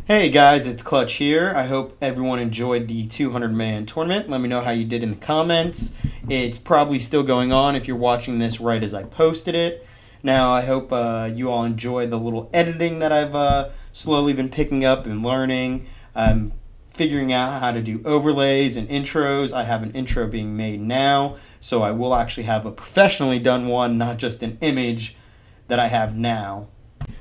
Hey guys, it's Klutch here. I hope everyone enjoyed the 200-man tournament. Let me know how you did in the comments. It's probably still going on if you're watching this right as I posted it. Now, I hope you all enjoy the little editing that I've slowly been picking up and learning. I'm figuring out how to do overlays and intros. I have an intro being made now, so I will actually have a professionally done one, not just an image that I have now.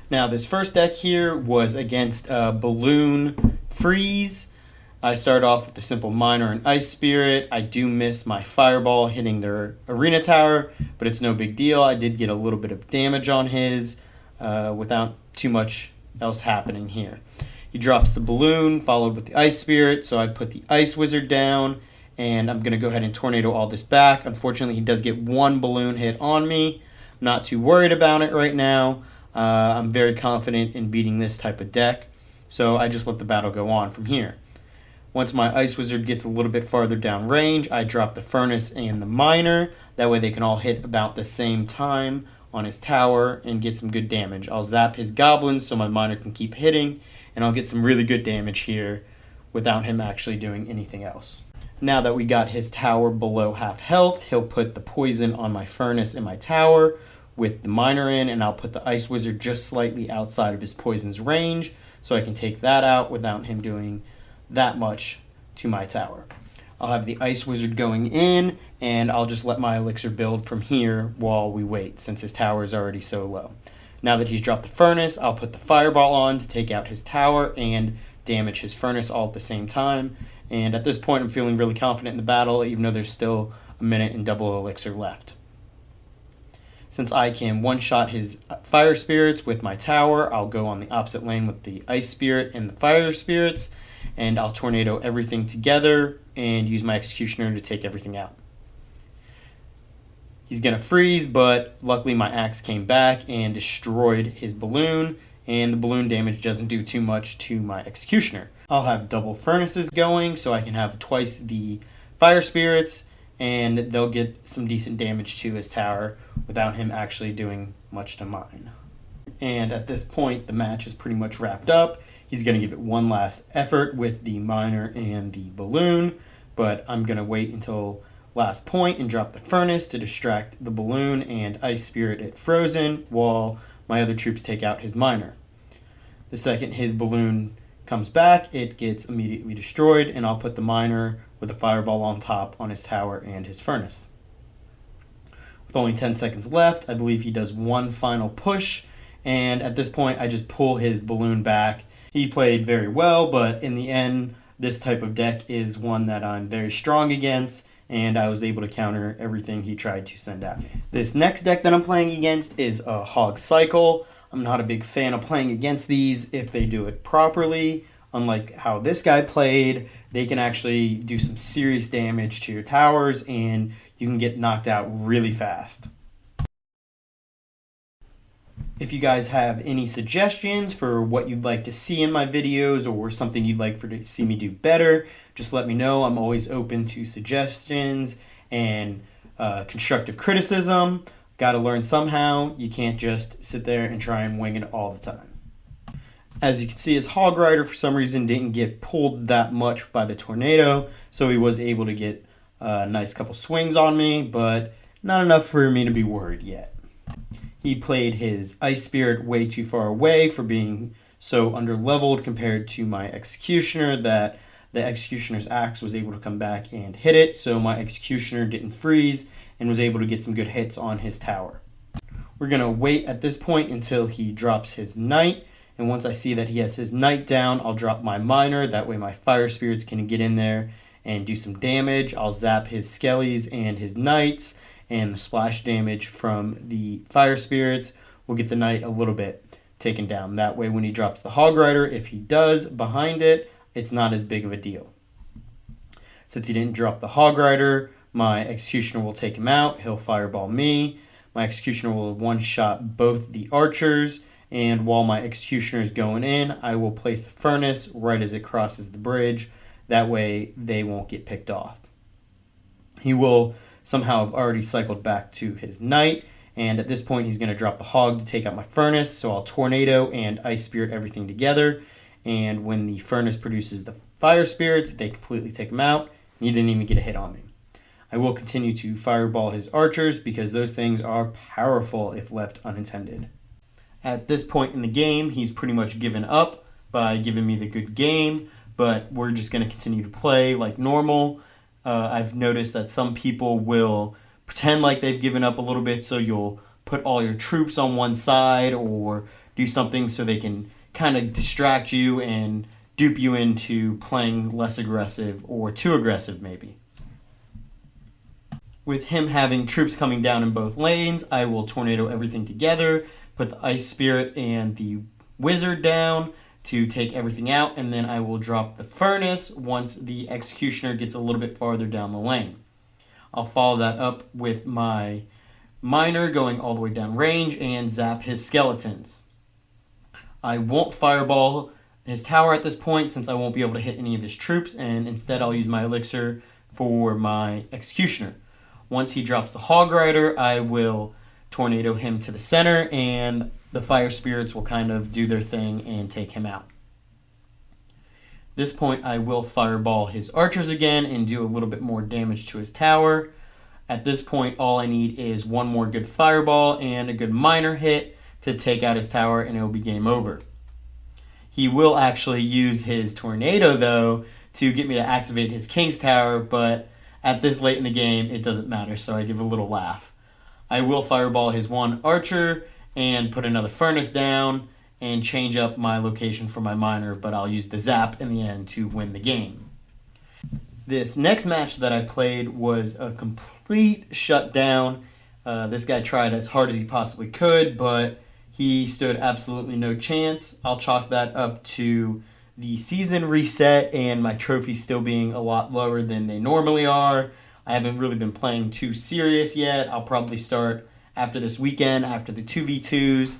Now, this first deck here was against Balloon Freeze. I start off with the simple Miner and Ice Spirit. I do miss my Fireball hitting their Arena Tower, but it's no big deal. I did get a little bit of damage on his without too much else happening here. He drops the Balloon, followed with the Ice Spirit, so I put the Ice Wizard down, and I'm going to go ahead and Tornado all this back. Unfortunately, he does get one Balloon hit on me. Not too worried about it right now. I'm very confident in beating this type of deck, so I just let the battle go on from here. Once my Ice Wizard gets a little bit farther down range, I drop the Furnace and the Miner. That way they can all hit about the same time on his tower and get some good damage. I'll zap his Goblins so my Miner can keep hitting, and I'll get some really good damage here without him actually doing anything else. Now that we got his tower below half health, he'll put the poison on my Furnace and my tower with the Miner in, and I'll put the Ice Wizard just slightly outside of his poison's range so I can take that out without him doing that much to my tower. I'll have the Ice Wizard going in, and I'll just let my elixir build from here while we wait, since his tower is already so low. Now that he's dropped the Furnace, I'll put the Fireball on to take out his tower and damage his Furnace all at the same time. And at this point, I'm feeling really confident in the battle, even though there's still a minute and double elixir left. Since I can one-shot his Fire Spirits with my tower, I'll go on the opposite lane with the Ice Spirit and the Fire Spirits, and I'll Tornado everything together and use my Executioner to take everything out. He's going to freeze, but luckily my axe came back and destroyed his Balloon, and the Balloon damage doesn't do too much to my Executioner. I'll have double Furnaces going, so I can have twice the Fire Spirits, and they'll get some decent damage to his tower without him actually doing much to mine. And at this point, the match is pretty much wrapped up. He's going to give it one last effort with the Miner and the Balloon, but I'm going to wait until last point and drop the Furnace to distract the Balloon and Ice Spirit it frozen while my other troops take out his Miner. The second his Balloon comes back, it gets immediately destroyed, and I'll put the Miner with a Fireball on top on his tower and his Furnace. With only 10 seconds left, I believe he does one final push, and at this point I just pull his Balloon back. He played very well, but in the end, this type of deck is one that I'm very strong against, and I was able to counter everything he tried to send out. This next deck that I'm playing against is a Hog Cycle. I'm not a big fan of playing against these if they do it properly. Unlike how this guy played, they can actually do some serious damage to your towers, and you can get knocked out really fast. If you guys have any suggestions for what you'd like to see in my videos or something you'd like to see me do better, just let me know. I'm always open to suggestions and constructive criticism. Got to learn somehow. You can't just sit there and try and wing it all the time. As you can see, his Hog Rider for some reason didn't get pulled that much by the tornado, so he was able to get a nice couple swings on me, but not enough for me to be worried yet. He played his Ice Spirit way too far away for being so under-leveled compared to my Executioner that the Executioner's axe was able to come back and hit it, so my Executioner didn't freeze and was able to get some good hits on his tower. We're going to wait at this point until he drops his Knight, and once I see that he has his Knight down, I'll drop my Miner. That way my Fire Spirits can get in there and do some damage. I'll zap his Skellies and his Knights, and the splash damage from the Fire Spirits will get the Knight a little bit taken down. That way when he drops the Hog Rider, if he does behind it, it's not as big of a deal. Since he didn't drop the Hog Rider, my Executioner will take him out. He'll Fireball me. My Executioner will one-shot both the archers, and while my Executioner is going in, I will place the Furnace right as it crosses the bridge. That way they won't get picked off. He will somehow have already cycled back to his Knight, and at this point he's going to drop the Hog to take out my Furnace, so I'll Tornado and Ice Spirit everything together, and when the furnace produces the fire spirits, they completely take him out. And he didn't even get a hit on me. I will continue to fireball his archers because those things are powerful if left unattended. At this point in the game, he's pretty much given up by giving me the good game, but we're just going to continue to play like normal. I've noticed that some people will pretend like they've given up a little bit, so you'll put all your troops on one side or do something so they can kind of distract you and dupe you into playing less aggressive or too aggressive maybe. With him having troops coming down in both lanes, I will tornado everything together, put the Ice Spirit and the Wizard down to take everything out, and then I will drop the Furnace once the Executioner gets a little bit farther down the lane. I'll follow that up with my Miner going all the way down range and zap his skeletons. I won't fireball his tower at this point since I won't be able to hit any of his troops, and instead I'll use my elixir for my Executioner. Once he drops the Hog Rider, I will tornado him to the center, and the fire spirits will kind of do their thing and take him out. At this point, I will fireball his archers again and do a little bit more damage to his tower. At this point, all I need is one more good fireball and a good miner hit to take out his tower, and it will be game over. He will actually use his tornado, though, to get me to activate his king's tower, but at this late in the game, it doesn't matter, so I give a little laugh. I will fireball his one archer and put another furnace down and change up my location for my miner, but I'll use the zap in the end to win the game. This next match that I played was a complete shutdown. This guy tried as hard as he possibly could, but he stood absolutely no chance. I'll chalk that up to the season reset and my trophies still being a lot lower than they normally are. I haven't really been playing too serious yet. I'll probably start after this weekend, after the 2v2s.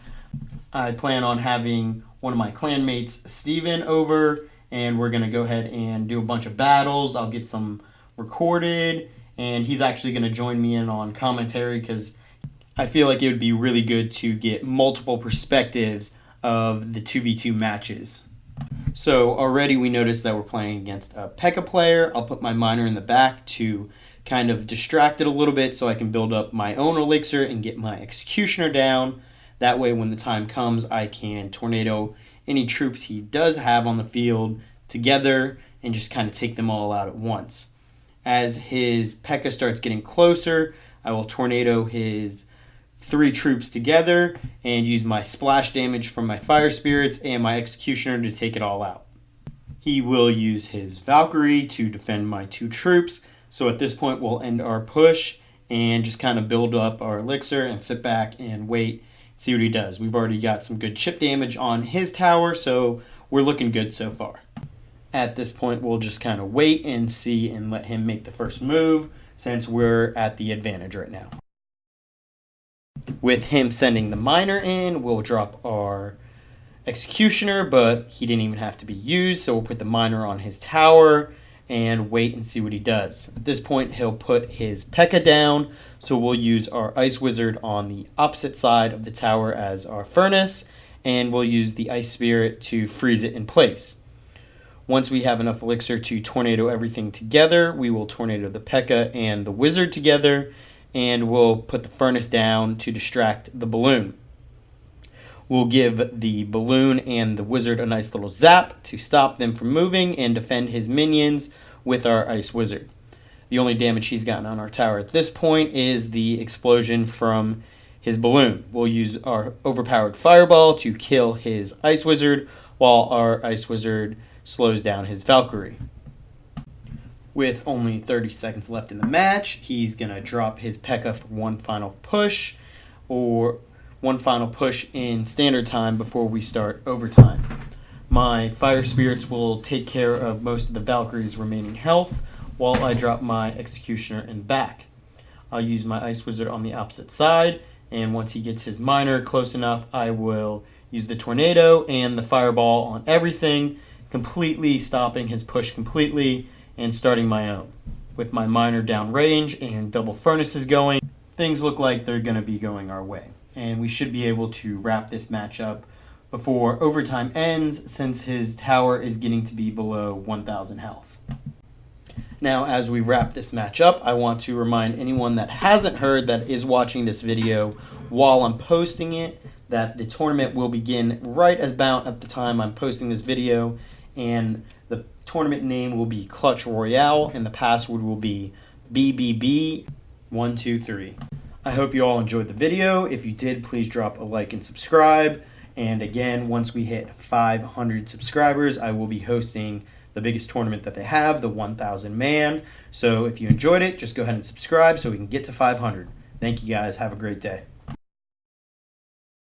I plan on having one of my clanmates, Steven, over, and we're going to go ahead and do a bunch of battles. I'll get some recorded, and he's actually going to join me in on commentary because I feel like it would be really good to get multiple perspectives of the 2v2 matches. So already we noticed that we're playing against a Pekka player. I'll put my miner in the back to kind of distract it a little bit so I can build up my own elixir and get my Executioner down. That way when the time comes, I can tornado any troops he does have on the field together and just kind of take them all out at once. As his Pekka starts getting closer, I will tornado his 3 troops together and use my splash damage from my fire spirits and my Executioner to take it all out. He will use his Valkyrie to defend my 2 troops, so at this point we'll end our push and just kind of build up our elixir and sit back and wait, see what he does. We've already got some good chip damage on his tower, so we're looking good so far. At this point we'll just kind of wait and see and let him make the first move since we're at the advantage right now. With him sending the miner in, we'll drop our Executioner, but he didn't even have to be used, so we'll put the miner on his tower and wait and see what he does. At this point, he'll put his Pekka down, so we'll use our Ice Wizard on the opposite side of the tower as our furnace, and we'll use the Ice Spirit to freeze it in place. Once we have enough elixir to tornado everything together, we will tornado the Pekka and the Wizard together, and we'll put the furnace down to distract the balloon. We'll give the balloon and the wizard a nice little zap to stop them from moving and defend his minions with our Ice Wizard. The only damage he's gotten on our tower at this point is the explosion from his balloon. We'll use our overpowered fireball to kill his Ice Wizard while our Ice Wizard slows down his Valkyrie. With only 30 seconds left in the match, he's going to drop his Pekka for one final push in standard time before we start overtime. My Fire Spirits will take care of most of the Valkyrie's remaining health while I drop my Executioner in the back. I'll use my Ice Wizard on the opposite side, and once he gets his miner close enough, I will use the Tornado and the Fireball on everything, completely stopping his push completely and starting my own. With my miner down range and double furnaces going, things look like they're going to be going our way. And we should be able to wrap this match up before overtime ends, since his tower is getting to be below 1,000 health. Now, as we wrap this match up, I want to remind anyone that hasn't heard that is watching this video while I'm posting it that the tournament will begin right about at the time I'm posting this video, and the tournament name will be Klutch Royale, and the password will be BBB123. I hope you all enjoyed the video. If you did, please drop a like and subscribe. And again, once we hit 500 subscribers, I will be hosting the biggest tournament that they have, the 1,000 man. So if you enjoyed it, just go ahead and subscribe so we can get to 500. Thank you guys. Have a great day.